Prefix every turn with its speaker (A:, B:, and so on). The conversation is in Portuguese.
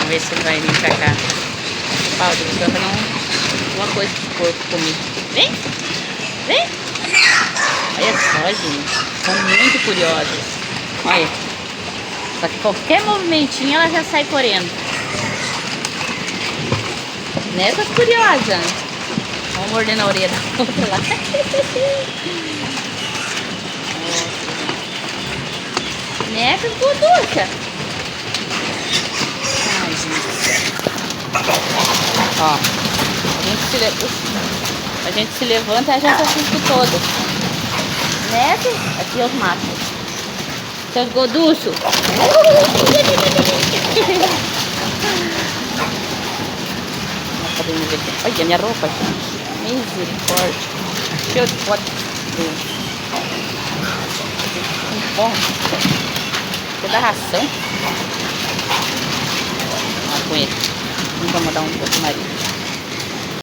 A: Vamos ver se ele vai vir pra cá. Paulo, precisa fazer alguma coisa pro porco comer. Vem! Vem! Olha só, gente. São muito curiosas. Olha. Só que qualquer movimentinho ela já sai correndo. Nessas curiosas. Vamos morder na orelha da outra lá. Nessas gorduchas. Ai, gente. Ó. A gente se levanta e a gente assiste todo. Nessas, aqui eu mato. Seus gorduchos. Olha minha roupa, gente. Misericórdia. Cheio de pó. Bom. Você dá ração? Ah, com ele. Vamos dar um pouco de marido.